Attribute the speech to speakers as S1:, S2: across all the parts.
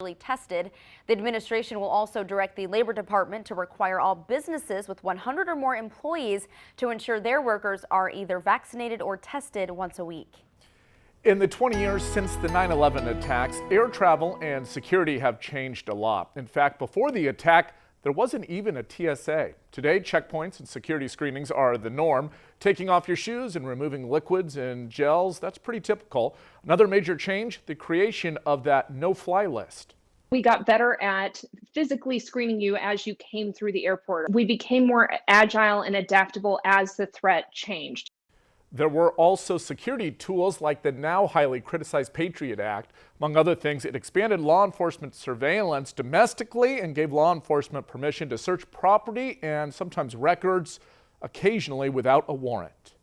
S1: officially tested. The administration will also direct the Labor Department to require all businesses with 100 or more employees to ensure their workers are either vaccinated or tested once a week.
S2: In the 20 years since the 9/11 attacks, air travel and security have changed a lot. In fact, before the attack, there wasn't even a TSA. Today, checkpoints and security screenings are the norm. Taking off your shoes and removing liquids and gels, that's pretty typical. Another major change, the creation of that no-fly list.
S3: We got better at physically screening you as you came through the airport. We became more agile and adaptable as the threat changed.
S2: There were also security tools like the now highly criticized Patriot Act. Among other things, it expanded law enforcement surveillance domestically and gave law enforcement permission to search property and sometimes records, occasionally without a warrant.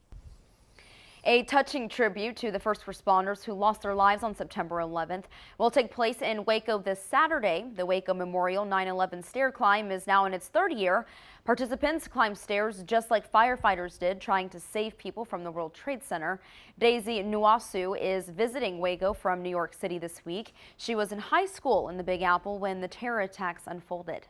S1: A touching tribute to the first responders who lost their lives on September 11th will take place in Waco this Saturday. The Waco Memorial 9/11 stair climb is now in its third year. Participants climb stairs just like firefighters did, trying to save people from the World Trade Center. Daisy NWOSU is visiting Waco from New York City this week. She was in high school in the Big Apple when the terror attacks unfolded.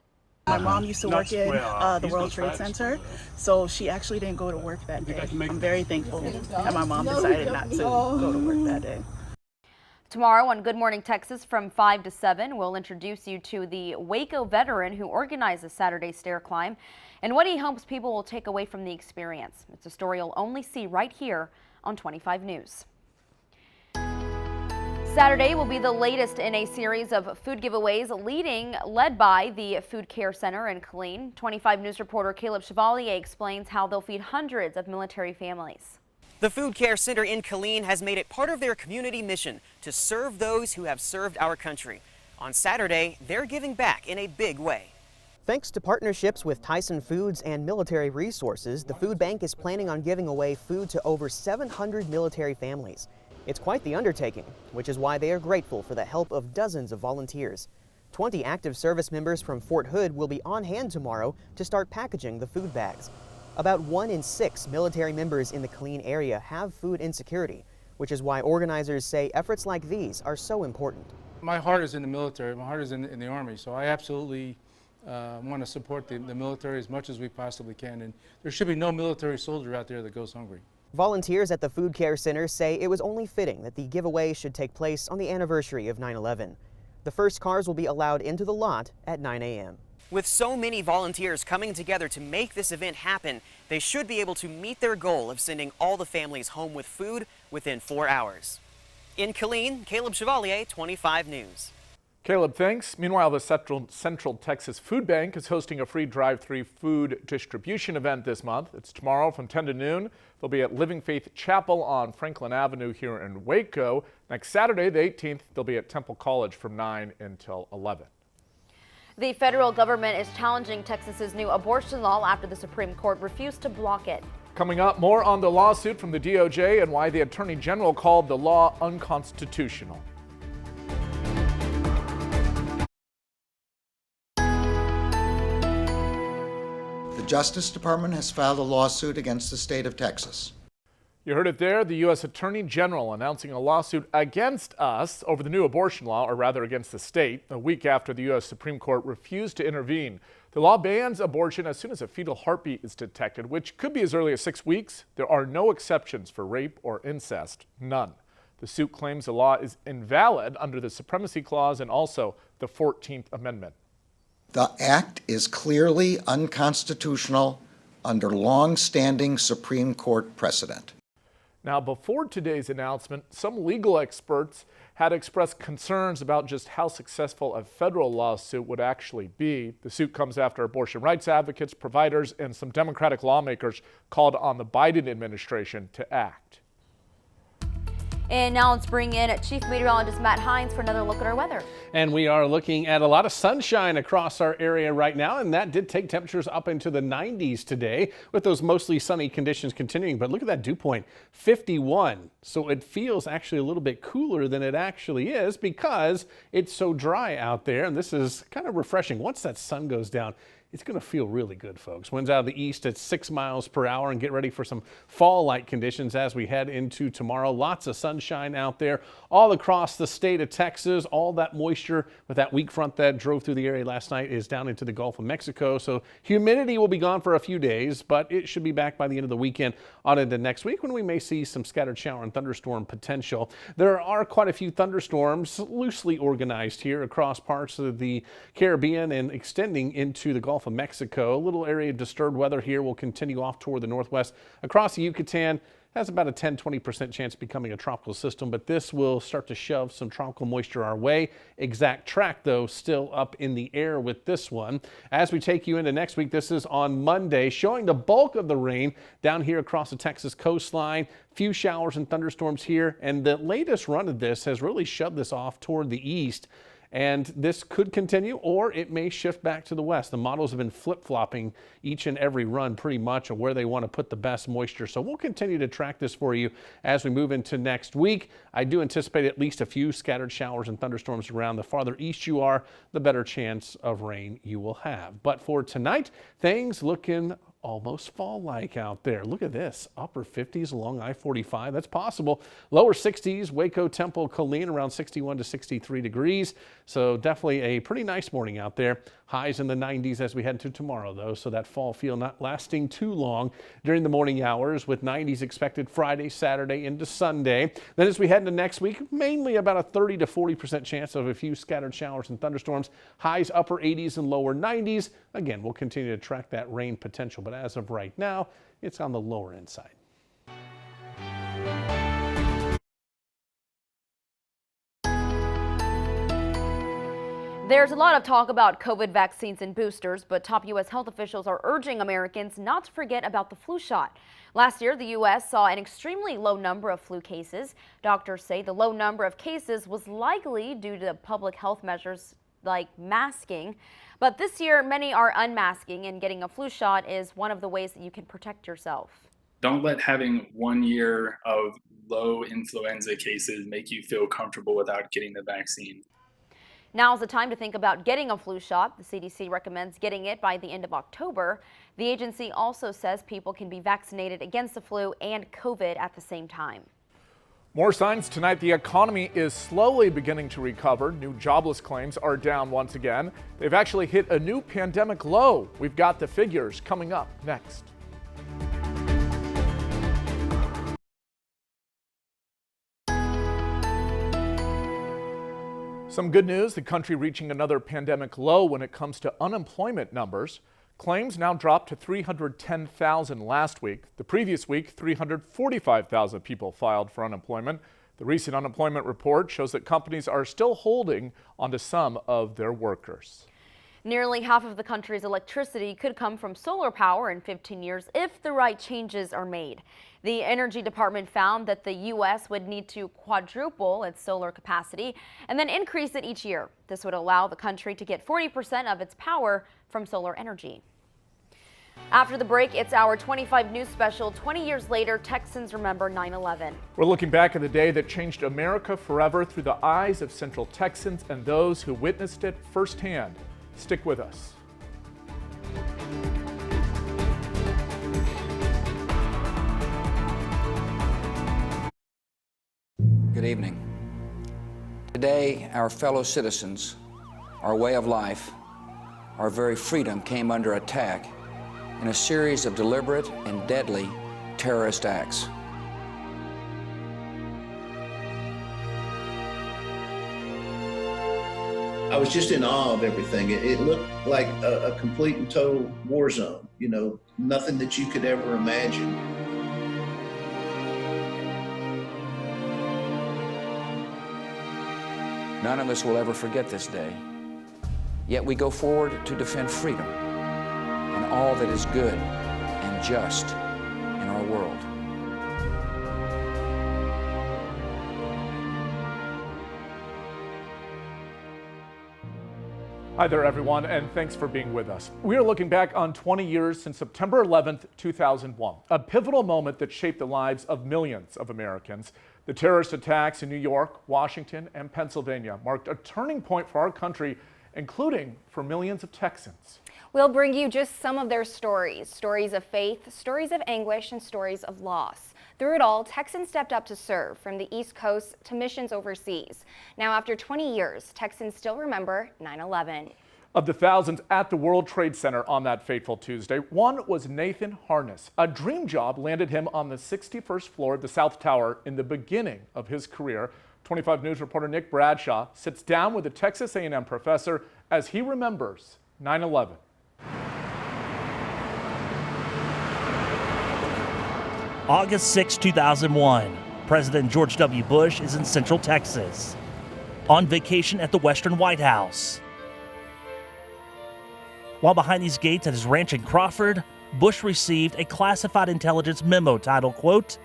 S4: My mom used to work in the World Trade Center, so she actually didn't go to work that day. I'm very thankful that my mom decided not to go to work that day.
S1: Tomorrow on Good Morning Texas from 5 to 7, we'll introduce you to the Waco veteran who organized the Saturday stair climb and what he hopes people will take away from the experience. It's a story you'll only see right here on 25 News. Saturday will be the latest in a series of food giveaways led by the Food Care Center in Killeen. 25 News reporter Caleb Chevalier explains how they'll feed hundreds of military families.
S5: The Food Care Center in Killeen has made it part of their community mission to serve those who have served our country. On Saturday, they're giving back in a big way. Thanks to partnerships with Tyson Foods and Military Resources, the food bank is planning on giving away food to over 700 military families. It's quite the undertaking, which is why they are grateful for the help of dozens of volunteers. 20 active service members from Fort Hood will be on hand tomorrow to start packaging the food bags. About 1 in 6 military members in the Killeen area have food insecurity, which is why organizers say efforts like these are so important.
S6: My heart is in the military. My heart is in the Army, so I absolutely want to support the military as much as we possibly can. And there should be no military soldier out there that goes hungry.
S5: Volunteers at the Food Care Center say it was only fitting that the giveaway should take place on the anniversary of 9/11. The first cars will be allowed into the lot at 9 a.m. With so many volunteers coming together to make this event happen, they should be able to meet their goal of sending all the families home with food within 4 hours. In Killeen, Caleb Chevalier, 25 News.
S2: Caleb, thanks. Meanwhile, the Central Texas Food Bank is hosting a free drive-thru food distribution event this month. It's tomorrow from 10 to noon. They'll be at Living Faith Chapel on Franklin Avenue here in Waco. Next Saturday, the 18th, they'll be at Temple College from 9 until 11.
S1: The federal government is challenging Texas's new abortion law after the Supreme Court refused to block it.
S2: Coming up, more on the lawsuit from the DOJ and why the Attorney General called the law unconstitutional.
S7: The Justice Department has filed a lawsuit against the state of Texas.
S2: You heard it there, the U.S. Attorney General announcing a lawsuit against us over the new abortion law, or rather against the state, a week after the U.S. Supreme Court refused to intervene. The law bans abortion as soon as a fetal heartbeat is detected, which could be as early as 6 weeks. There are no exceptions for rape or incest, none. The suit claims the law is invalid under the Supremacy Clause and also the 14th Amendment.
S7: The act is clearly unconstitutional under long-standing Supreme Court precedent.
S2: Now, before today's announcement, some legal experts had expressed concerns about just how successful a federal lawsuit would actually be. The suit comes after abortion rights advocates, providers, and some Democratic lawmakers called on the Biden administration to act.
S1: And now let's bring in Chief Meteorologist Matt Hines for another look at our weather.
S8: And we are looking at a lot of sunshine across our area right now, and that did take temperatures up into the 90s today with those mostly sunny conditions continuing. But look at that dew point, 51. So it feels actually a little bit cooler than it actually is because it's so dry out there, and this is kind of refreshing. Once that sun goes down, it's going to feel really good, folks. Winds out of the east at 6 miles per hour, and get ready for some fall-like conditions as we head into tomorrow. Lots of sunshine out there all across the state of Texas. All that moisture with that weak front that drove through the area last night is down into the Gulf of Mexico. So humidity will be gone for a few days, but it should be back by the end of the weekend on into next week when we may see some scattered shower and thunderstorm potential. There are quite a few thunderstorms loosely organized here across parts of the Caribbean and extending into the Gulf of Mexico. A little area of disturbed weather here will continue off toward the northwest across the Yucatan. Has about a 10-20% chance of becoming a tropical system, but this will start to shove some tropical moisture our way. Exact track, though, still up in the air with this one. As we take you into next week, this is on Monday, showing the bulk of the rain down here across the Texas coastline. Few showers and thunderstorms here, and the latest run of this has really shoved this off toward the east. And this could continue, or it may shift back to the west. The models have been flip-flopping each and every run pretty much of where they want to put the best moisture. So we'll continue to track this for you as we move into next week. I do anticipate at least a few scattered showers and thunderstorms around. The farther east you are, the better chance of rain you will have. But for tonight, things looking almost fall-like out there. Look at this, upper 50s along I-45. That's possible. Lower 60s, Waco, Temple, Killeen, around 61 to 63 degrees. So definitely a pretty nice morning out there. Highs in the 90s as we head to tomorrow, though, so that fall feel not lasting too long during the morning hours, with 90s expected Friday, Saturday into Sunday. Then as we head into next week, mainly about a 30 to 40% chance of a few scattered showers and thunderstorms. Highs upper 80s and lower 90s. Again, we'll continue to track that rain potential, but as of right now, it's on the lower end side.
S1: There's a lot of talk about COVID vaccines and boosters, but top U.S. health officials are urging Americans not to forget about the flu shot. Last year, the U.S. saw an extremely low number of flu cases. Doctors say the low number of cases was likely due to public health measures like masking. But this year, many are unmasking, and getting a flu shot is one of the ways that you can protect yourself.
S9: Don't let having 1 year of low influenza cases make you feel comfortable without getting the vaccine.
S1: Now's the time to think about getting a flu shot. The CDC recommends getting it by the end of October. The agency also says people can be vaccinated against the flu and COVID at the same time.
S2: More signs tonight. The economy is slowly beginning to recover. New jobless claims are down once again. They've actually hit a new pandemic low. We've got the figures coming up next. Some good news, the country reaching another pandemic low when it comes to unemployment numbers. Claims now dropped to 310,000 last week. The previous week, 345,000 people filed for unemployment. The recent unemployment report shows that companies are still holding onto some of their workers.
S1: Nearly half of the country's electricity could come from solar power in 15 years if the right changes are made. The Energy Department found that the U.S. would need to quadruple its solar capacity and then increase it each year. This would allow the country to get 40% of its power from solar energy. After the break, it's our 25 News special, 20 years later, Texans remember 9/11.
S2: We're looking back at the day that changed America forever through the eyes of Central Texans and those who witnessed it firsthand. Stick with us.
S10: Good evening. Today, our fellow citizens, our way of life, our very freedom came under attack in a series of deliberate and deadly terrorist acts.
S11: I was just in awe of everything. It looked like a complete and total war zone, you know, nothing that you could ever imagine.
S10: None of us will ever forget this day. Yet we go forward to defend freedom and all that is good and just in our world.
S2: Hi there, everyone, and thanks for being with us. We are looking back on 20 years since September 11th, 2001, a pivotal moment that shaped the lives of millions of Americans. The terrorist attacks in New York, Washington, and Pennsylvania marked a turning point for our country including for millions of Texans.
S12: We'll bring you just some of their stories. Stories of faith, stories of anguish, and stories of loss. Through it all, Texans stepped up to serve, from the East Coast to missions overseas. Now, after 20 years, Texans still remember 9/11.
S2: Of the thousands at the World Trade Center on that fateful Tuesday, one was Nathan Harness. A dream job landed him on the 61st floor of the South Tower in the beginning of his career. 25 News reporter Nick Bradshaw sits down with a Texas A&M professor as he remembers 9/11.
S13: August 6, 2001. President George W. Bush is in Central Texas on vacation at the Western White House. While behind these gates at his ranch in Crawford, Bush received a classified intelligence memo titled, quote,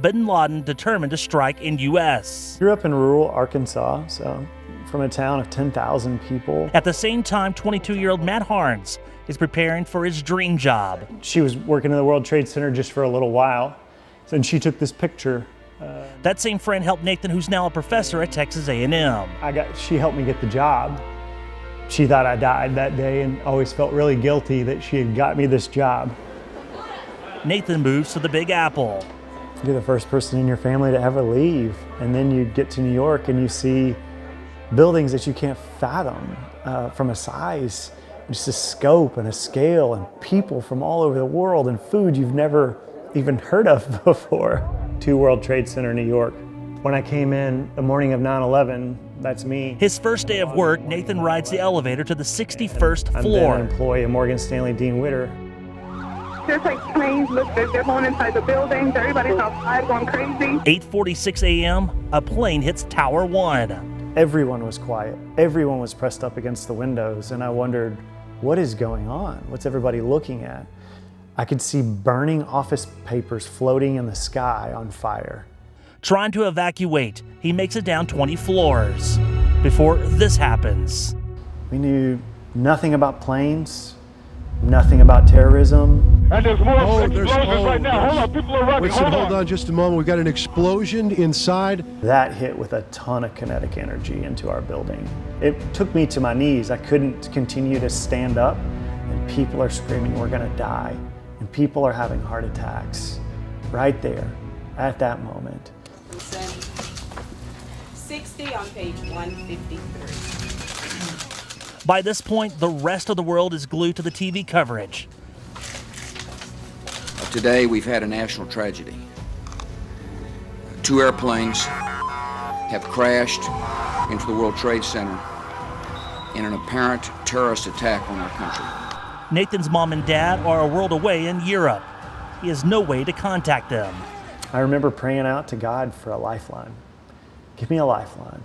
S13: Bin Laden determined to strike in U.S.
S14: Grew up in rural Arkansas, so from a town of 10,000 people.
S13: At the same time, 22-year-old Matt Harns is preparing for his dream job.
S14: She was working in the World Trade Center just for a little while, and she took this picture.
S13: That same friend helped Nathan, who's now a professor at Texas A&M.
S14: She helped me get the job. She thought I died that day and always felt really guilty that she had got me this job.
S13: Nathan moves to the Big Apple.
S14: You're the first person in your family to ever leave, and then you get to New York and you see buildings that you can't fathom from a size, just a scope and a scale, and people from all over the world, and food you've never even heard of before. To World Trade Center, New York. When I came in the morning of 9/11, that's me.
S13: His first day of work, Nathan rides the elevator to the 61st
S14: I'm
S13: floor.
S14: then an employee of Morgan Stanley Dean Witter.
S15: There's like planes, look, they're going inside the buildings, everybody's outside going crazy.
S13: 8:46 a.m., a plane hits Tower 1.
S14: Everyone was quiet. Everyone was pressed up against the windows, and I wondered, what is going on? What's everybody looking at? I could see burning office papers floating in the sky on fire.
S13: Trying to evacuate, he makes it down 20 floors before this happens.
S14: We knew nothing about planes, nothing about terrorism.
S16: And there's more explosions right now. Hold on, people are running.
S17: Listen, hold on just a moment. We've got an explosion inside.
S14: That hit with a ton of kinetic energy into our building. It took me to my knees. I couldn't continue to stand up, and people are screaming, we're gonna die. And people are having heart attacks right there at that moment.
S18: 60 on page 153.
S13: By this point, the rest of the world is glued to the TV coverage.
S10: Today, we've had a national tragedy. 2 airplanes have crashed into the World Trade Center in an apparent terrorist attack on our country.
S13: Nathan's mom and dad are a world away in Europe. He has no way to contact them.
S14: I remember praying out to God for a lifeline. Give me a lifeline.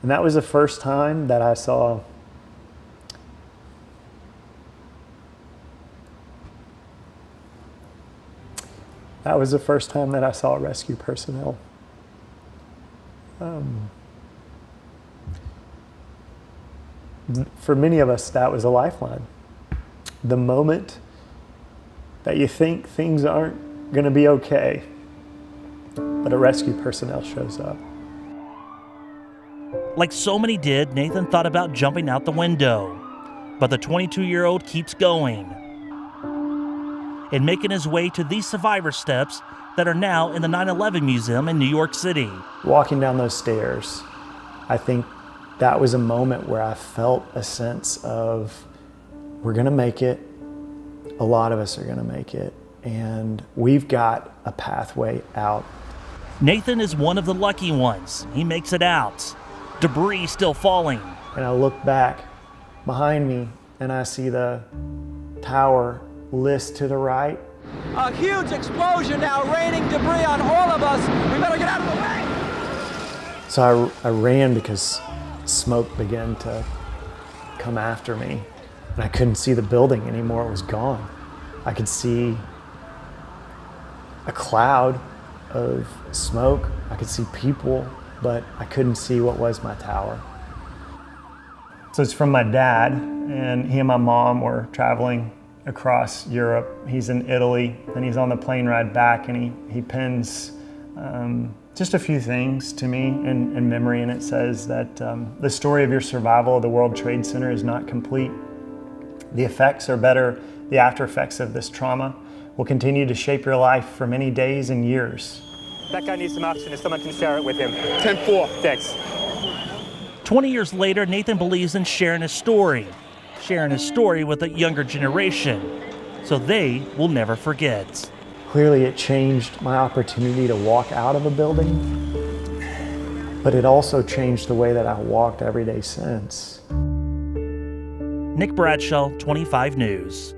S14: And that was the first time that I saw rescue personnel. For many of us, that was a lifeline. The moment that you think things aren't going to be okay, but a rescue personnel shows up.
S13: Like so many did, Nathan thought about jumping out the window, but the 22-year-old keeps going and making his way to these survivor steps that are now in the 9/11 Museum in New York City.
S14: Walking down those stairs, I think that was a moment where I felt a sense of, we're gonna make it, a lot of us are gonna make it, and we've got a pathway out.
S13: Nathan is one of the lucky ones. He makes it out. Debris still falling.
S14: And I look back behind me and I see the tower list to the right.
S19: A huge explosion now, raining debris on all of us. We better get out of the way.
S14: So I ran because smoke began to come after me, and I couldn't see the building anymore. It was gone. I could see a cloud of smoke. I could see people, but I couldn't see what was my tower. So it's from my dad, and he and my mom were traveling across Europe. He's in Italy, and he's on the plane ride back, and he pins Just a few things to me in memory, and it says that the story of your survival of the World Trade Center is not complete. The effects, or better, the after effects of this trauma will continue to shape your life for many days and years.
S20: That guy needs some oxygen if someone can share it with him. 10-4. Thanks.
S13: 20 years later, Nathan believes in sharing his story with a younger generation, so they will never forget.
S14: Clearly it changed my opportunity to walk out of a building, but it also changed the way that I walked every day since.
S13: Nick Bradshaw, 25 News.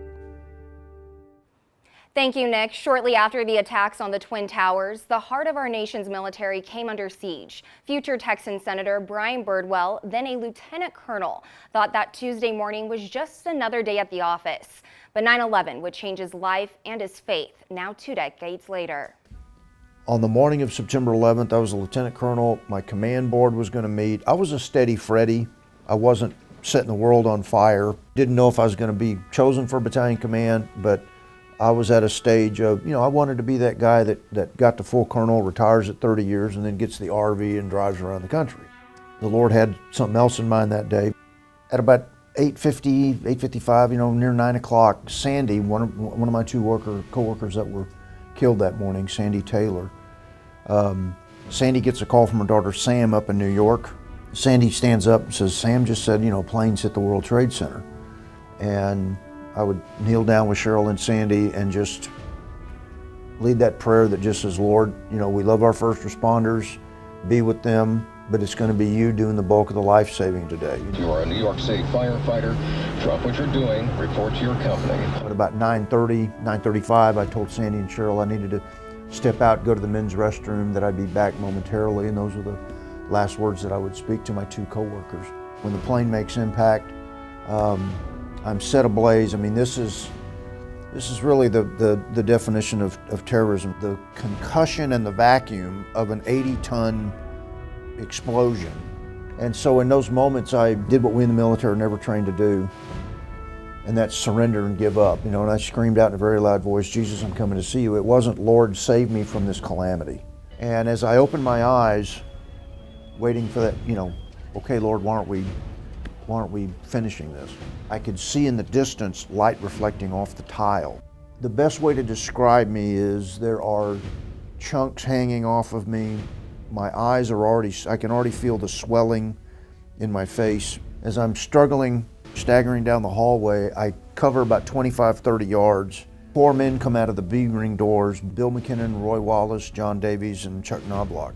S12: Thank you, Nick. Shortly after the attacks on the Twin Towers, the heart of our nation's military came under siege. Future Texan Senator Brian Birdwell, then a lieutenant colonel, thought that Tuesday morning was just another day at the office. But 9/11 would change his life and his faith, now 2 decades later.
S21: On the morning of September 11th, I was a lieutenant colonel. My command board was going to meet. I was a steady Freddy. I wasn't setting the world on fire. Didn't know if I was going to be chosen for battalion command, but I was at a stage of, I wanted to be that guy that got to full colonel, retires at 30 years, and then gets the RV and drives around the country. The Lord had something else in mind that day. At about 8:50, 8:55, near 9 o'clock, Sandy, one of my two co-workers that were killed that morning, Sandy Taylor, Sandy gets a call from her daughter Sam up in New York. Sandy stands up and says, Sam just said, planes hit the World Trade Center. And I would kneel down with Cheryl and Sandy and just lead that prayer that just says, Lord, we love our first responders, be with them, but it's going to be you doing the bulk of the life saving today.
S22: You are a New York City firefighter. Drop what you're doing, report to your company.
S21: At about 9:30, 9:35, I told Sandy and Cheryl I needed to step out, go to the men's restroom, that I'd be back momentarily, and those were the last words that I would speak to my two coworkers. When the plane makes impact, I'm set ablaze. I mean, this is really the definition of terrorism. The concussion and the vacuum of an 80-ton explosion. And so in those moments, I did what we in the military are never trained to do, and that's surrender and give up. And I screamed out in a very loud voice, Jesus, I'm coming to see you. It wasn't, Lord, save me from this calamity. And as I opened my eyes, waiting for that, okay, Lord, why aren't we finishing this? I could see in the distance light reflecting off the tile. The best way to describe me is there are chunks hanging off of me. My eyes are I can already feel the swelling in my face. As I'm staggering down the hallway, I cover about 25, 30 yards. 4 men come out of the B-ring doors, Bill McKinnon, Roy Wallace, John Davies, and Chuck Knobloch.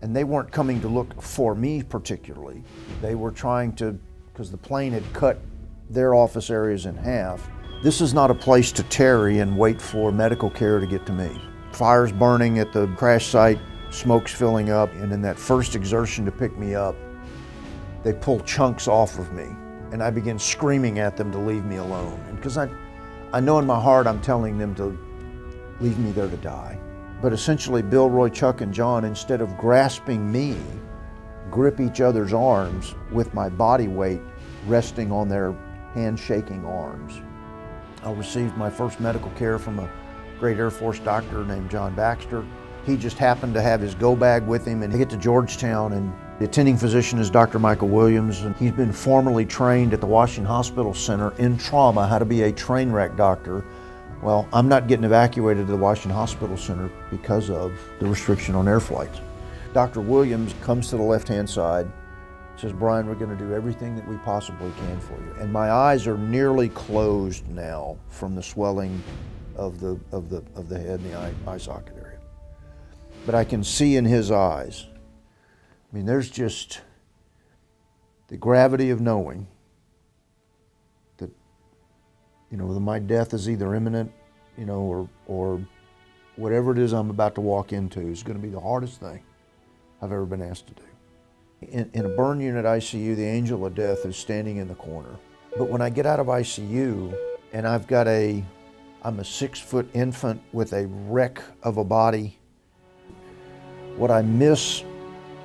S21: And they weren't coming to look for me particularly. They were trying to, because the plane had cut their office areas in half. This is not a place to tarry and wait for medical care to get to me. Fires burning at the crash site, smoke's filling up, and in that first exertion to pick me up, they pull chunks off of me, and I begin screaming at them to leave me alone. And because I know in my heart I'm telling them to leave me there to die. But essentially, Bill, Roy, Chuck, and John, instead of grasping me, grip each other's arms with my body weight resting on their hand-shaking arms. I received my first medical care from a great Air Force doctor named John Baxter. He just happened to have his go bag with him, and he get to Georgetown, and the attending physician is Dr. Michael Williams, and he's been formally trained at the Washington Hospital Center in trauma, how to be a train wreck doctor. Well, I'm not getting evacuated to the Washington Hospital Center because of the restriction on air flights. Dr. Williams comes to the left-hand side, says, Brian, we're going to do everything that we possibly can for you. And my eyes are nearly closed now from the swelling of the head and the eye socket area. But I can see in his eyes. I mean, there's just the gravity of knowing that, that my death is either imminent, or whatever it is I'm about to walk into is going to be the hardest thing I've ever been asked to do. In a burn unit ICU, the angel of death is standing in the corner. But when I get out of ICU and I'm a 6-foot infant with a wreck of a body, what I miss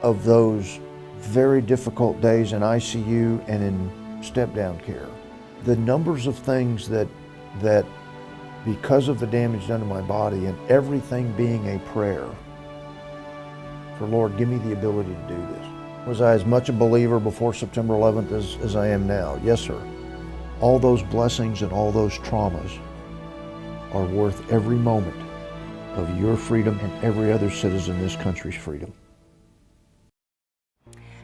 S21: of those very difficult days in ICU and in step-down care, the numbers of things that because of the damage done to my body and everything being a prayer, for, Lord, give me the ability to do this. Was I as much a believer before September 11th as I am now? Yes, sir. All those blessings and all those traumas are worth every moment of your freedom and every other citizen in this country's freedom.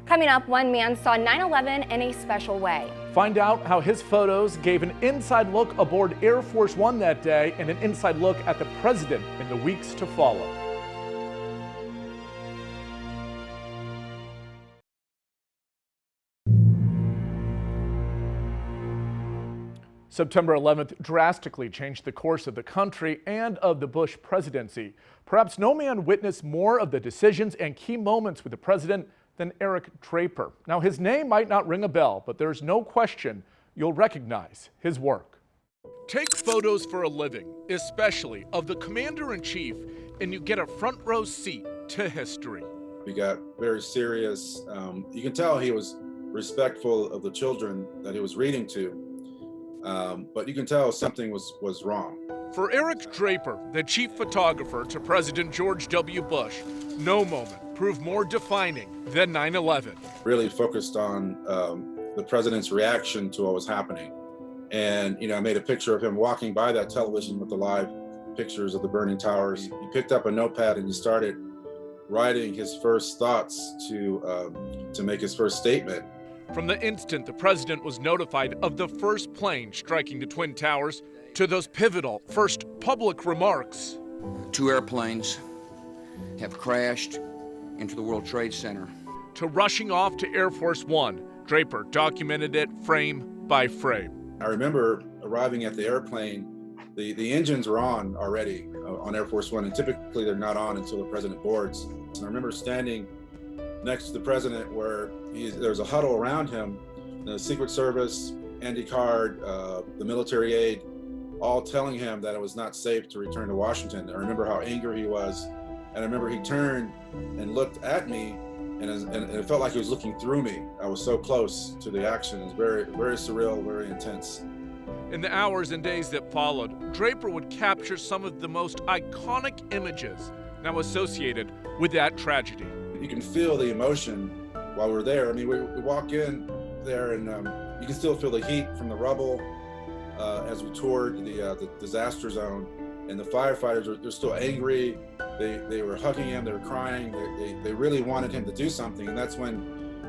S12: Coming up, one man saw 9/11 in a special way.
S2: Find out how his photos gave an inside look aboard Air Force One that day and an inside look at the president in the weeks to follow. September 11th drastically changed the course of the country and of the Bush presidency. Perhaps no man witnessed more of the decisions and key moments with the president than Eric Draper. Now, his name might not ring a bell, but there's no question you'll recognize his work. Take photos for a living, especially of the commander-in-chief, and you get a front row seat to history.
S3: We got very serious. You can tell he was respectful of the children that he was reading to. But you can tell something was wrong.
S2: For Eric Draper, the chief photographer to President George W. Bush, no moment proved more defining than 9/11.
S3: Really focused on the president's reaction to what was happening. And, I made a picture of him walking by that television with the live pictures of the burning towers. He picked up a notepad and he started writing his first thoughts to make his first statement.
S2: From the instant the president was notified of the first plane striking the Twin Towers to those pivotal first public remarks.
S10: 2 airplanes have crashed into the World Trade Center.
S2: To rushing off to Air Force One, Draper documented it frame by frame.
S3: I remember arriving at the airplane, the engines were on already on Air Force One, and typically they're not on until the president boards. And I remember standing next to the president where there's a huddle around him, the Secret Service, Andy Card, the military aide, all telling him that it was not safe to return to Washington. I remember how angry he was, and I remember he turned and looked at me, and it felt like he was looking through me. I was so close to the action. It was very, very surreal, very intense.
S2: In the hours and days that followed, Draper would capture some of the most iconic images now associated with that tragedy.
S3: You can feel the emotion while we're there. I mean, we walk in there and you can still feel the heat from the rubble as we toured the disaster zone. And the firefighters, they're still angry. They were hugging him, they were crying. They really wanted him to do something. And that's when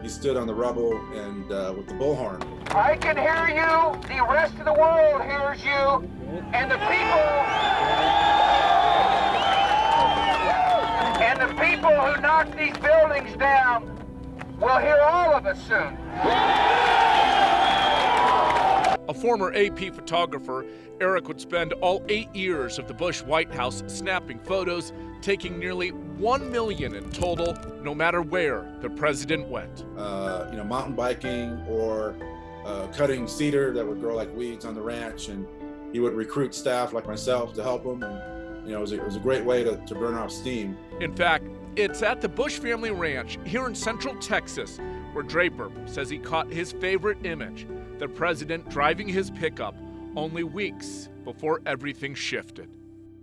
S3: he stood on the rubble and with the bullhorn.
S4: I can hear you, the rest of the world hears you, and the people who knock these buildings down will hear all of us soon.
S2: A former AP photographer, Eric would spend all 8 years of the Bush White House snapping photos, taking nearly 1 million in total, no matter where the president went.
S3: Mountain biking or cutting cedar that would grow like weeds on the ranch, and he would recruit staff like myself to help him. And it was a great way to burn off steam.
S2: In fact, it's at the Bush family ranch here in central Texas where Draper says he caught his favorite image, the president driving his pickup only weeks before everything shifted.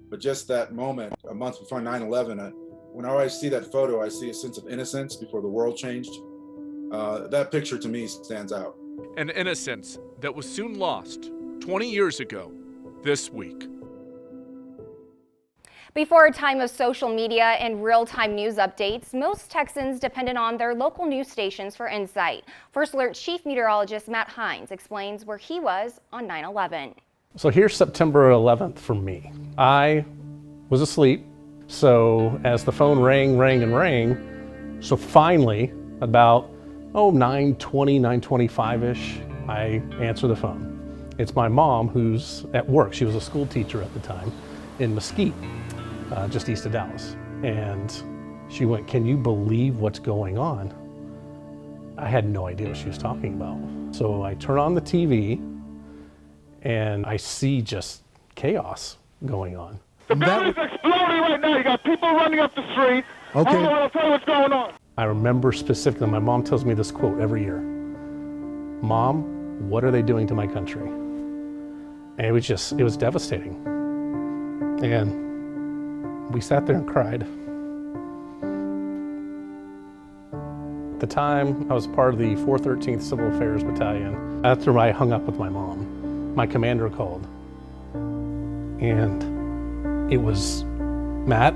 S3: But just that moment, a month before 9/11, when I always see that photo, I see a sense of innocence before the world changed. That picture to me stands out.
S2: An innocence that was soon lost 20 years ago this week.
S12: Before a time of social media and real-time news updates, most Texans depended on their local news stations for insight. First Alert Chief Meteorologist Matt Hines explains where he was on 9/11.
S8: So here's September 11th for me. I was asleep, so as the phone rang, so finally about 9:20, 9:25-ish, I answer the phone. It's my mom who's at work. She was a school teacher at the time in Mesquite, just east of Dallas. And she went, "Can you believe what's going on?" I had no idea what she was talking about. So I turn on the TV and I see just chaos going on.
S16: The building's exploding right now. You got people running up the street.
S17: Okay.
S16: I don't know what to tell you what's going on.
S8: I remember specifically, my mom tells me this quote every year. "Mom, what are they doing to my country?" And it was devastating. And we sat there and cried. At the time, I was part of the 413th Civil Affairs Battalion. After I hung up with my mom, my commander called. And it was, Matt,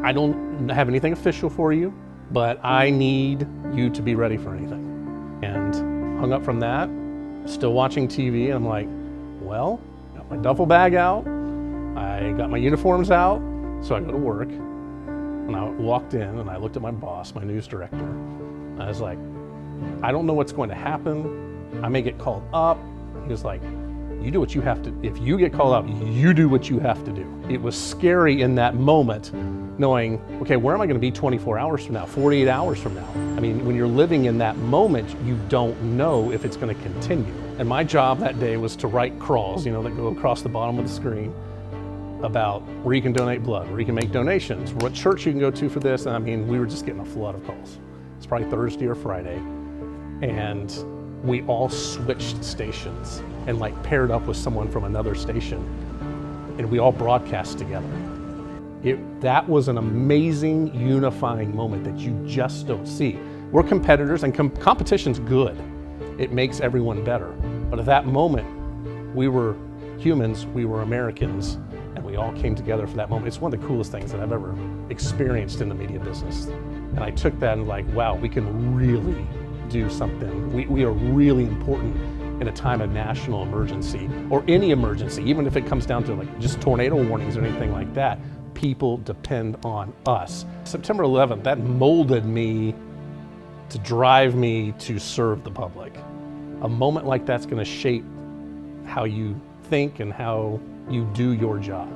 S8: I don't have anything official for you, but I need you to be ready for anything. And hung up from that, still watching TV, and I'm like, well, got my duffel bag out, I got my uniforms out, so I go to work. And I walked in and I looked at my boss, my news director. And I was like, I don't know what's going to happen. I may get called up. He was like, you do what you have to, if you get called up, you do what you have to do. It was scary in that moment, knowing, okay, where am I gonna be 24 hours from now, 48 hours from now? I mean, when you're living in that moment, you don't know if it's gonna continue. And my job that day was to write crawls, you know, that go across the bottom of the screen about where you can donate blood, where you can make donations, what church you can go to for this. And I mean, we were just getting a flood of calls. It's probably Thursday or Friday. And we all switched stations and like paired up with someone from another station, and we all broadcast together. That was an amazing unifying moment that you just don't see. We're competitors, and competition's good. It makes everyone better. But at that moment, we were humans, we were Americans, and we all came together for that moment. It's one of the coolest things that I've ever experienced in the media business. And I took that and like, wow, we can really do something. We are really important in a time of national emergency, or any emergency, even if it comes down to like just tornado warnings or anything like that. People depend on us. September 11th, that molded me to drive me to serve the public. A moment like that's gonna shape how you think and how you do your job.